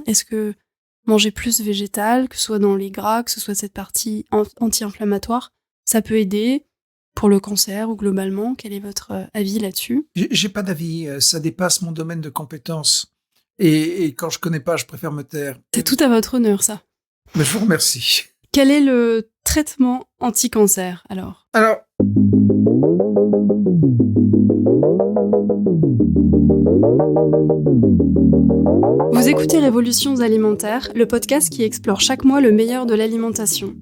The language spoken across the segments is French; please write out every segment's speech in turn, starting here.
Est-ce que manger plus végétal, que ce soit dans les gras, que ce soit cette partie anti-inflammatoire, ça peut aider pour le cancer ou globalement? Quel est votre avis là-dessus? J'ai pas d'avis, ça dépasse mon domaine de compétences et quand je connais pas, je préfère me taire. C'est tout à votre honneur, ça. Mais je vous remercie. Quel est le traitement anti-cancer, alors? Alors, Vous écoutez Révolutions alimentaires, le podcast qui explore chaque mois le meilleur de l'alimentation.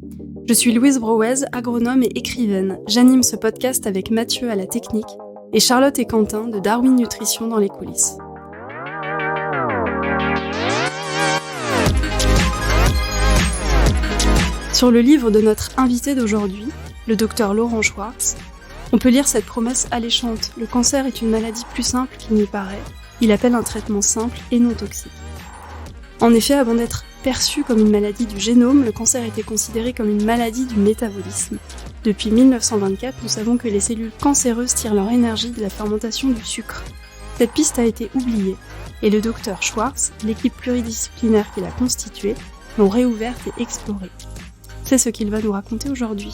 Je suis Louise Brouez, agronome et écrivaine. J'anime ce podcast avec Mathieu à la technique et Charlotte et Quentin de Darwin Nutrition dans les coulisses. Sur le livre de notre invité d'aujourd'hui, le docteur Laurent Schwartz, on peut lire cette promesse alléchante. Le cancer est une maladie plus simple qu'il n'y paraît. Il appelle un traitement simple et non toxique. En effet, avant d'être perçu comme une maladie du génome, le cancer était considéré comme une maladie du métabolisme. Depuis 1924, nous savons que les cellules cancéreuses tirent leur énergie de la fermentation du sucre. Cette piste a été oubliée, et le docteur Schwartz, l'équipe pluridisciplinaire qu'il a constituée, l'ont réouverte et explorée. C'est ce qu'il va nous raconter aujourd'hui.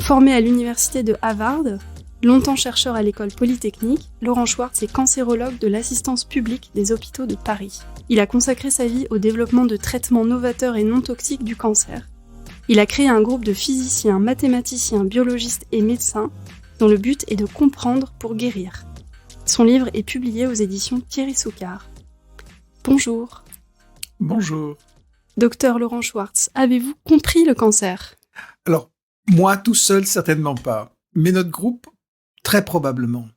Formé à l'université de Harvard, longtemps chercheur à l'école polytechnique, Laurent Schwartz est cancérologue de l'assistance publique des hôpitaux de Paris. Il a consacré sa vie au développement de traitements novateurs et non toxiques du cancer. Il a créé un groupe de physiciens, mathématiciens, biologistes et médecins dont le but est de comprendre pour guérir. Son livre est publié aux éditions Thierry Soucard. Bonjour. bonjour. Docteur Laurent Schwartz, avez-vous compris le cancer? Alors, moi tout seul, certainement pas, mais notre groupe, très probablement.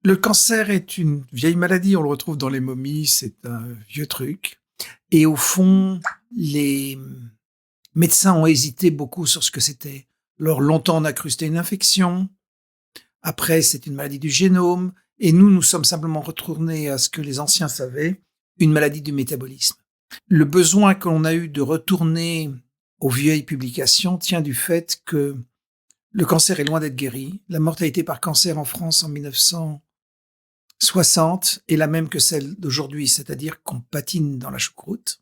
Le cancer est une vieille maladie, on le retrouve dans les momies, c'est un vieux truc. Et au fond, les médecins ont hésité beaucoup sur ce que c'était. Alors longtemps, on a cru que c'était une infection. Après, c'est une maladie du génome. Et nous sommes simplement retournés à ce que les anciens savaient, une maladie du métabolisme. Le besoin qu'on a eu de retourner aux vieilles publications tient du fait que le cancer est loin d'être guéri. La mortalité par cancer en France en 1960 est la même que celle d'aujourd'hui, c'est-à-dire qu'on patine dans la choucroute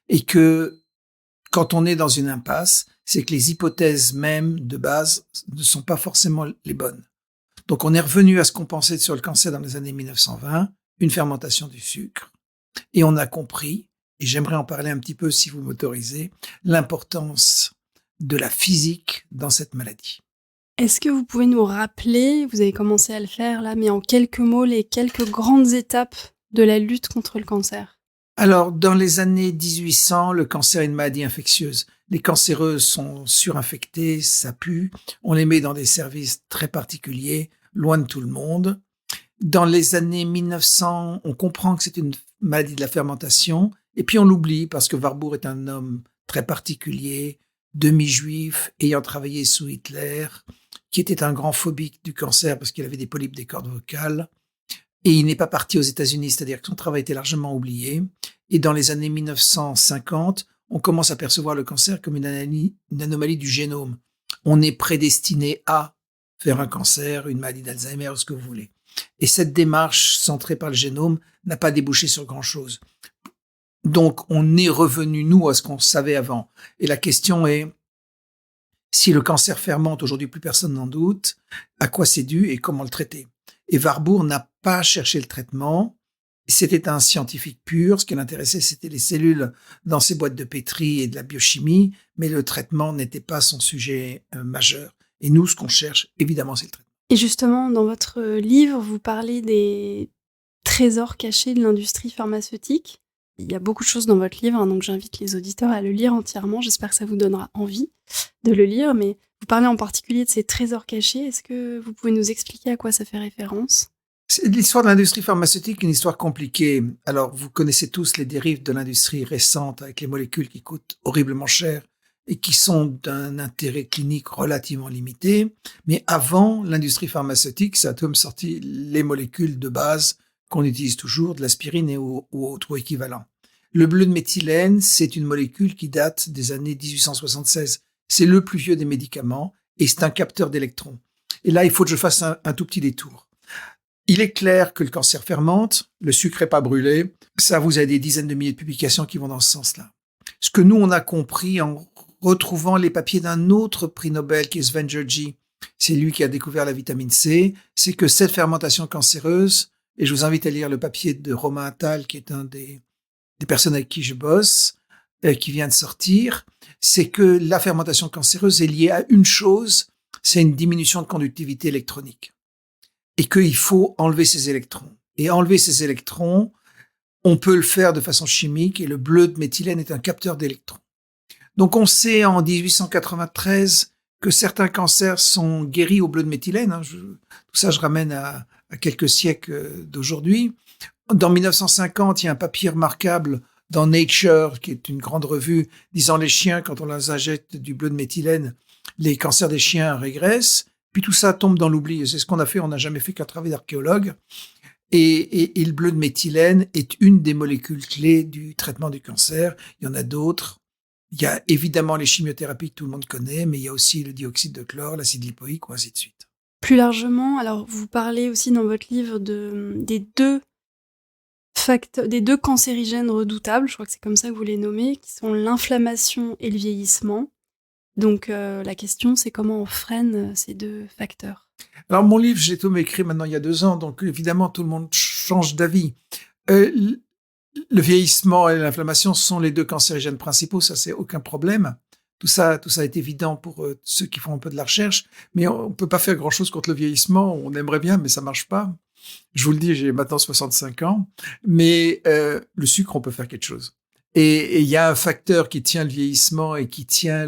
et que quand on est dans une impasse, c'est que les hypothèses mêmes de base ne sont pas forcément les bonnes. Donc on est revenu à ce qu'on pensait sur le cancer dans les années 1920, une fermentation du sucre, et on a compris, et j'aimerais en parler un petit peu si vous m'autorisez, l'importance de la physique dans cette maladie. Est-ce que vous pouvez nous rappeler, vous avez commencé à le faire là, mais en quelques mots, les quelques grandes étapes de la lutte contre le cancer? Alors, dans les années 1800, le cancer est une maladie infectieuse. Les cancéreuses sont surinfectées, ça pue. On les met dans des services très particuliers, loin de tout le monde. Dans les années 1900, on comprend que c'est une maladie de la fermentation, et puis on l'oublie parce que Warburg est un homme très particulier, demi-juif, ayant travaillé sous Hitler, qui était un grand phobique du cancer parce qu'il avait des polypes des cordes vocales. Et il n'est pas parti aux États-Unis, c'est-à-dire que son travail était largement oublié. Et dans les années 1950, on commence à percevoir le cancer comme une anomalie du génome. On est prédestiné à faire un cancer, une maladie d'Alzheimer, ou ce que vous voulez. Et cette démarche centrée par le génome n'a pas débouché sur grand-chose. Donc, on est revenu, nous, à ce qu'on savait avant. Et la question est, si le cancer fermente, aujourd'hui plus personne n'en doute, à quoi c'est dû et comment le traiter? Et Warburg n'a pas cherché le traitement. C'était un scientifique pur. Ce qui l'intéressait, c'était les cellules dans ses boîtes de pétri et de la biochimie, mais le traitement n'était pas son sujet majeur. Et nous, ce qu'on cherche, évidemment, c'est le traitement. Et justement, dans votre livre, vous parlez des trésors cachés de l'industrie pharmaceutique. Il y a beaucoup de choses dans votre livre, donc j'invite les auditeurs à le lire entièrement. J'espère que ça vous donnera envie de le lire, mais vous parlez en particulier de ces trésors cachés. Est-ce que vous pouvez nous expliquer à quoi ça fait référence? L'histoire de l'industrie pharmaceutique est une histoire compliquée. Alors, vous connaissez tous les dérives de l'industrie récente avec les molécules qui coûtent horriblement cher et qui sont d'un intérêt clinique relativement limité. Mais avant l'industrie pharmaceutique, ça a tout de même sorti les molécules de base qu'on utilise toujours, de l'aspirine ou autres équivalents. Le bleu de méthylène, c'est une molécule qui date des années 1876. C'est le plus vieux des médicaments et c'est un capteur d'électrons. Et là, il faut que je fasse un tout petit détour. Il est clair que le cancer fermente, le sucre n'est pas brûlé. Ça, vous avez des dizaines de milliers de publications qui vont dans ce sens-là. Ce que nous, on a compris en retrouvant les papiers d'un autre prix Nobel qui est Sven Jergy, c'est lui qui a découvert la vitamine C, c'est que cette fermentation cancéreuse, et je vous invite à lire le papier de Romain Attal, qui est un des personnes avec qui je bosse, qui vient de sortir, c'est que la fermentation cancéreuse est liée à une chose, c'est une diminution de conductivité électronique. Et qu'il faut enlever ces électrons. Et enlever ces électrons, on peut le faire de façon chimique, et le bleu de méthylène est un capteur d'électrons. Donc on sait en 1893 que certains cancers sont guéris au bleu de méthylène. Tout ça, je ramène à quelques siècles d'aujourd'hui. Dans 1950, il y a un papier remarquable dans Nature, qui est une grande revue, disant les chiens, quand on leur injecte du bleu de méthylène, les cancers des chiens régressent. Puis tout ça tombe dans l'oubli. C'est ce qu'on a fait. On n'a jamais fait qu'un travail d'archéologue. Et le bleu de méthylène est une des molécules clés du traitement du cancer. Il y en a d'autres. Il y a évidemment les chimiothérapies que tout le monde connaît, mais il y a aussi le dioxyde de chlore, l'acide lipoïque, ou ainsi de suite. Plus largement, alors vous parlez aussi dans votre livre des deux cancérigènes redoutables, je crois que c'est comme ça que vous les nommez, qui sont l'inflammation et le vieillissement. Donc la question, c'est comment on freine ces deux facteurs. Alors mon livre, j'ai tout écrit maintenant il y a 2 ans, donc évidemment tout le monde change d'avis. Le vieillissement et l'inflammation sont les 2 cancérigènes principaux, ça c'est aucun problème. Tout ça est évident pour ceux qui font un peu de la recherche, mais on peut pas faire grand-chose contre le vieillissement. On aimerait bien, mais ça marche pas. Je vous le dis, j'ai maintenant 65 ans, mais le sucre, on peut faire quelque chose. Et il y a un facteur qui tient le vieillissement et qui tient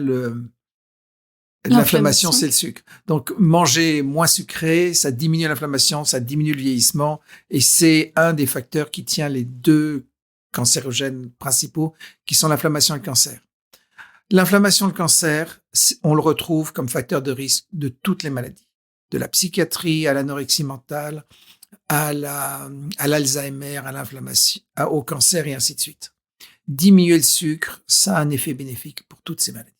l'inflammation, c'est le sucre. Donc, manger moins sucré, ça diminue l'inflammation, ça diminue le vieillissement, et c'est un des facteurs qui tient les 2 cancérogènes principaux, qui sont l'inflammation et le cancer. L'inflammation et le cancer, on le retrouve comme facteur de risque de toutes les maladies, de la psychiatrie à l'anorexie mentale, à l'Alzheimer, à l'inflammation, au cancer et ainsi de suite. Diminuer le sucre, ça a un effet bénéfique pour toutes ces maladies.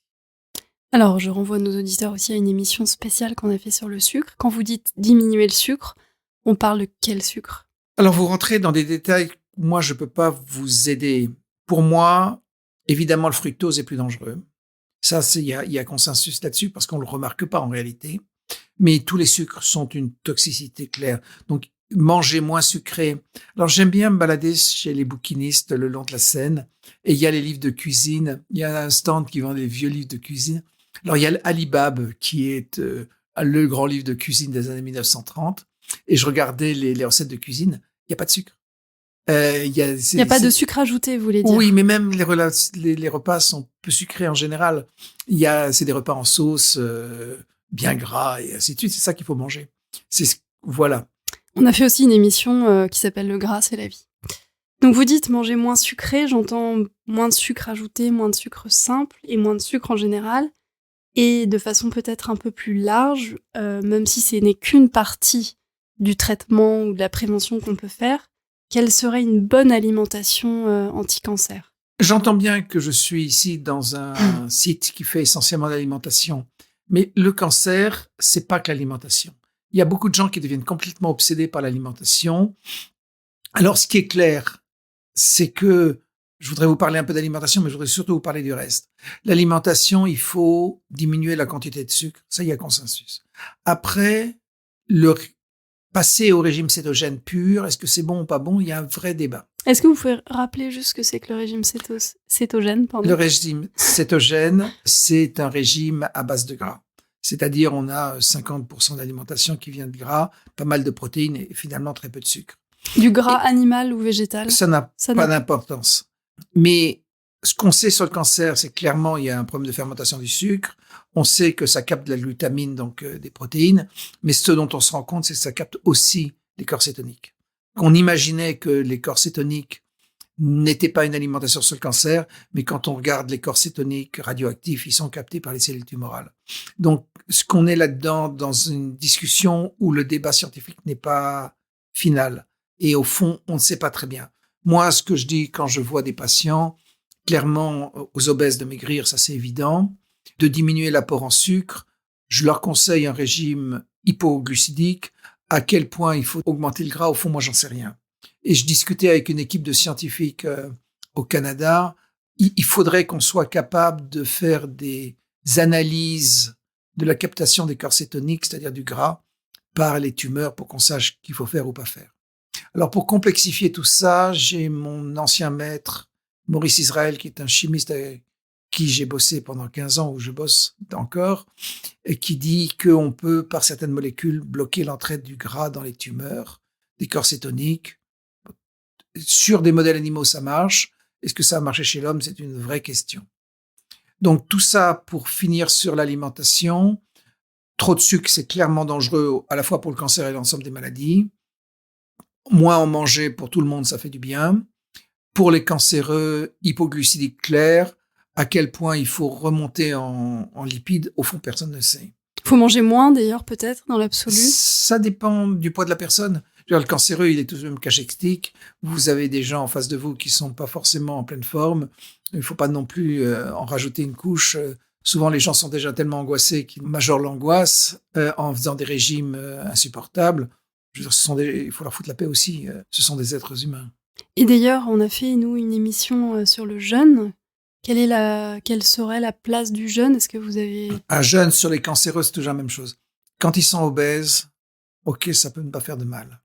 Alors, je renvoie nos auditeurs aussi à une émission spéciale qu'on a fait sur le sucre. Quand vous dites diminuer le sucre, on parle de quel sucre ? Alors, vous rentrez dans des détails, moi, je peux pas vous aider. Pour moi, évidemment, le fructose est plus dangereux. Ça, il y a consensus là-dessus parce qu'on le remarque pas en réalité. Mais tous les sucres sont une toxicité claire. Donc, manger moins sucré. Alors, j'aime bien me balader chez les bouquinistes le long de la Seine. Et il y a les livres de cuisine. Il y a un stand qui vend des vieux livres de cuisine. Alors, il y a l'Alibab qui est le grand livre de cuisine des années 1930. Et je regardais les recettes de cuisine. Il n'y a pas de sucre. Il n'y a pas de sucre ajouté, vous voulez dire ? Oui, mais même les repas sont peu sucrés en général. C'est des repas en sauce, bien gras et ainsi de suite. C'est ça qu'il faut manger. Voilà. On a fait aussi une émission qui s'appelle Le gras, c'est la vie. Donc vous dites manger moins sucré, j'entends moins de sucre ajouté, moins de sucre simple et moins de sucre en général. Et de façon peut-être un peu plus large, même si ce n'est qu'une partie du traitement ou de la prévention qu'on peut faire, quelle serait une bonne alimentation anti-cancer ? J'entends bien que je suis ici dans un site qui fait essentiellement l'alimentation, mais le cancer, c'est pas que l'alimentation. Il y a beaucoup de gens qui deviennent complètement obsédés par l'alimentation. Alors, ce qui est clair, c'est que je voudrais vous parler un peu d'alimentation, mais je voudrais surtout vous parler du reste. L'alimentation, il faut diminuer la quantité de sucre. Ça, il y a consensus. Après, passer au régime cétogène pur, est-ce que c'est bon ou pas bon? Il y a un vrai débat. Est-ce que vous pouvez rappeler juste ce que c'est que le régime cétogène, pardon ? Le régime cétogène, c'est un régime à base de gras. C'est-à-dire, on a 50% d'alimentation qui vient de gras, pas mal de protéines et finalement très peu de sucre. Du gras animal ou végétal ? Ça n'a pas d'importance. Mais ce qu'on sait sur le cancer, c'est clairement il y a un problème de fermentation du sucre. On sait que ça capte de la glutamine, donc des protéines. Mais ce dont on se rend compte, c'est que ça capte aussi les corps cétoniques. On imaginait que les corps cétoniques n'étaient pas une alimentation sur le cancer, mais quand on regarde les corps cétoniques radioactifs, ils sont captés par les cellules tumorales. Donc, ce qu'on est là-dedans, dans une discussion où le débat scientifique n'est pas final. Et au fond, on ne sait pas très bien. Moi, ce que je dis quand je vois des patients, clairement, aux obèses de maigrir, ça c'est évident, de diminuer l'apport en sucre. Je leur conseille un régime hypoglycémique À quel point il faut augmenter le gras, au fond, moi, j'en sais rien. Et je discutais avec une équipe de scientifiques au Canada. Il faudrait qu'on soit capable de faire des analyses de la captation des corps cétoniques, c'est-à-dire du gras, par les tumeurs pour qu'on sache qu'il faut faire ou pas faire. Alors, pour complexifier tout ça, j'ai mon ancien maître, Maurice Israël, qui est un chimiste avec qui j'ai bossé pendant 15 ans, où je bosse encore, et qui dit qu'on peut, par certaines molécules, bloquer l'entrée du gras dans les tumeurs, des corps cétoniques. Sur des modèles animaux, ça marche. Est-ce que ça a marché chez l'homme? C'est une vraie question. Donc, tout ça pour finir sur l'alimentation. Trop de sucre, c'est clairement dangereux, à la fois pour le cancer et l'ensemble des maladies. Moins en manger pour tout le monde, ça fait du bien. Pour les cancéreux, hypoglycémique claire, à quel point il faut remonter en lipides, au fond, personne ne sait. Il faut manger moins, d'ailleurs, peut-être, dans l'absolu? Ça dépend du poids de la personne. Le cancéreux, il est tout de même cachectique. Vous avez des gens en face de vous qui sont pas forcément en pleine forme. Il faut pas non plus en rajouter une couche. Souvent, les gens sont déjà tellement angoissés qu'ils majorent l'angoisse en faisant des régimes insupportables. Je veux dire, il faut leur foutre la paix aussi. Ce sont des êtres humains. Et d'ailleurs, on a fait, nous, une émission sur le jeûne. Quelle serait la place du jeûne? Est-ce que vous avez... Un jeûne sur les cancéreux, c'est toujours la même chose. Quand ils sont obèses, ok, ça peut ne pas faire de mal.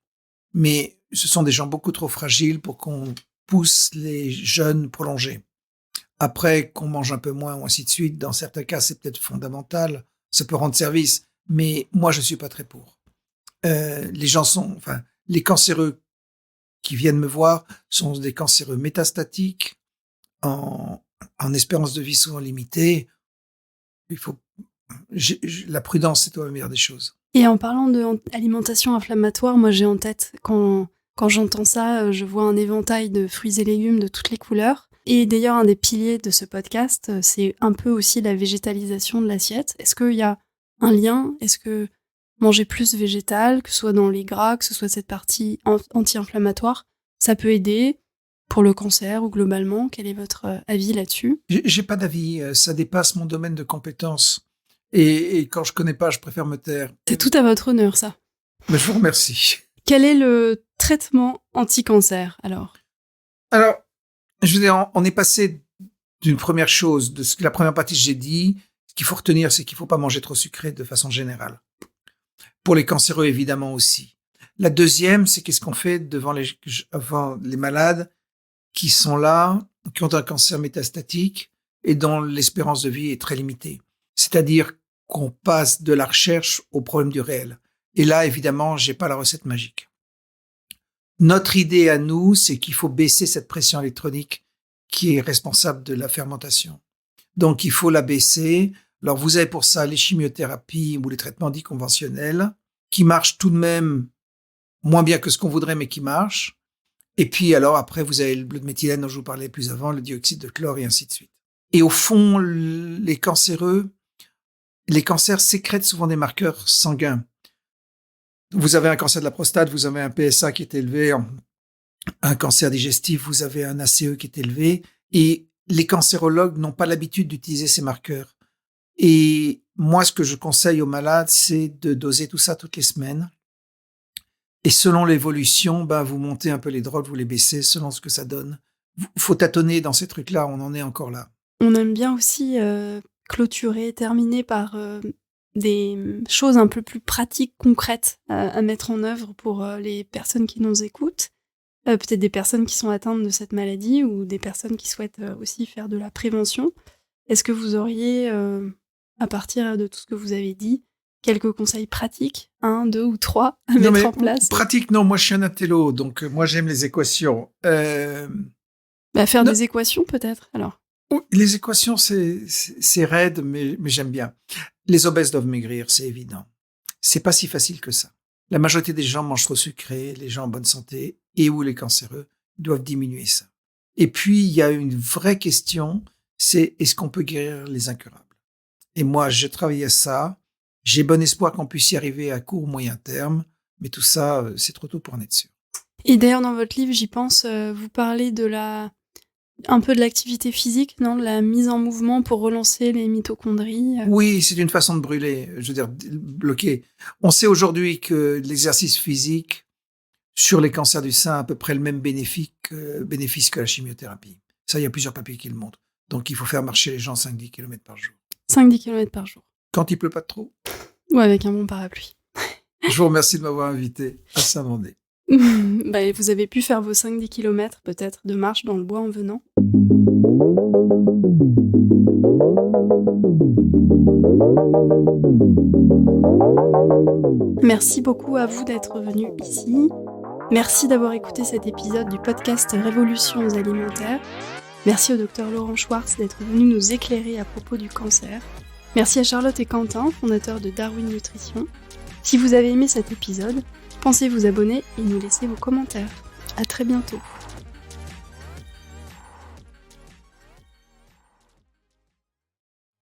Mais ce sont des gens beaucoup trop fragiles pour qu'on pousse les jeûnes prolongés. Après, qu'on mange un peu moins ou ainsi de suite, dans certains cas, c'est peut-être fondamental. Ça peut rendre service. Mais moi, je suis pas très pour. Les cancéreux qui viennent me voir sont des cancéreux métastatiques, en espérance de vie souvent limitée. La prudence, c'est la meilleure des choses. Et en parlant d'alimentation inflammatoire, moi j'ai en tête, quand j'entends ça, je vois un éventail de fruits et légumes de toutes les couleurs. Et d'ailleurs, un des piliers de ce podcast, c'est un peu aussi la végétalisation de l'assiette. Est-ce qu'il y a un lien? Est-ce que manger plus végétal, que ce soit dans les gras, que ce soit cette partie anti-inflammatoire, ça peut aider pour le cancer ou globalement? Quel est votre avis là-dessus? J'ai pas d'avis, ça dépasse mon domaine de compétences. Et quand je connais pas, je préfère me taire. C'est tout à votre honneur, ça. Mais je vous remercie. Quel est le traitement anti-cancer, alors? Alors, je veux dire, on est passé d'une première chose, de ce que la première partie que j'ai dit, ce qu'il faut retenir, c'est qu'il faut pas manger trop sucré de façon générale. Pour les cancéreux, évidemment aussi. La deuxième, c'est qu'est-ce qu'on fait devant les malades qui sont là, qui ont un cancer métastatique et dont l'espérance de vie est très limitée. C'est-à-dire qu'on passe de la recherche au problème du réel. Et là, évidemment, j'ai pas la recette magique. Notre idée à nous, c'est qu'il faut baisser cette pression électronique qui est responsable de la fermentation. Donc, il faut la baisser. Alors, vous avez pour ça les chimiothérapies ou les traitements dits conventionnels qui marchent tout de même moins bien que ce qu'on voudrait, mais qui marchent. Et puis, alors, après, vous avez le bleu de méthylène dont je vous parlais plus avant, le dioxyde de chlore et ainsi de suite. Et au fond, les cancers sécrètent souvent des marqueurs sanguins. Vous avez un cancer de la prostate, vous avez un PSA qui est élevé, un cancer digestif, vous avez un ACE qui est élevé, et les cancérologues n'ont pas l'habitude d'utiliser ces marqueurs. Et moi, ce que je conseille aux malades, c'est de doser tout ça toutes les semaines. Et selon l'évolution, vous montez un peu les drogues, vous les baissez, selon ce que ça donne. Faut tâtonner dans ces trucs-là, on en est encore là. On aime bien aussi clôturer, terminer par des choses un peu plus pratiques, concrètes à mettre en œuvre pour les personnes qui nous écoutent. Peut-être des personnes qui sont atteintes de cette maladie ou des personnes qui souhaitent aussi faire de la prévention. Est-ce que vous auriez, à partir de tout ce que vous avez dit, quelques conseils pratiques, 1, 2 ou 3 à mettre en place? Pratique, non, moi je suis un intello, donc moi j'aime les équations. Faire des équations peut-être, alors. Les équations, c'est raide, mais j'aime bien. Les obèses doivent maigrir, c'est évident. C'est pas si facile que ça. La majorité des gens mangent trop sucré, les gens en bonne santé ou les cancéreux doivent diminuer ça. Et puis, il y a une vraie question, c'est est-ce qu'on peut guérir les incurables? Et moi, je travaille à ça. J'ai bon espoir qu'on puisse y arriver à court ou moyen terme, mais tout ça, c'est trop tôt pour en être sûr. Et d'ailleurs, dans votre livre, j'y pense, vous parlez de Un peu de l'activité physique, non? De la mise en mouvement pour relancer les mitochondries. Oui, c'est une façon de brûler, je veux dire, bloquer. On sait aujourd'hui que l'exercice physique sur les cancers du sein a à peu près le même bénéfice que la chimiothérapie. Ça, il y a plusieurs papiers qui le montrent. Donc, il faut faire marcher les gens 5-10 km par jour. 5-10 km par jour. Quand il pleut pas trop. Ou avec un bon parapluie. Je vous remercie de m'avoir invité à Saint-Mandé. Vous avez pu faire vos 5-10 km peut-être de marche dans le bois en venant. Merci beaucoup à vous d'être venu ici. Merci d'avoir écouté cet épisode du podcast Révolutions alimentaires. Merci au Dr Laurent Schwartz d'être venu nous éclairer à propos du cancer. Merci à Charlotte et Quentin, fondateurs de Darwin Nutrition. Si vous avez aimé cet épisode, pensez vous abonner et nous laisser vos commentaires. À très bientôt.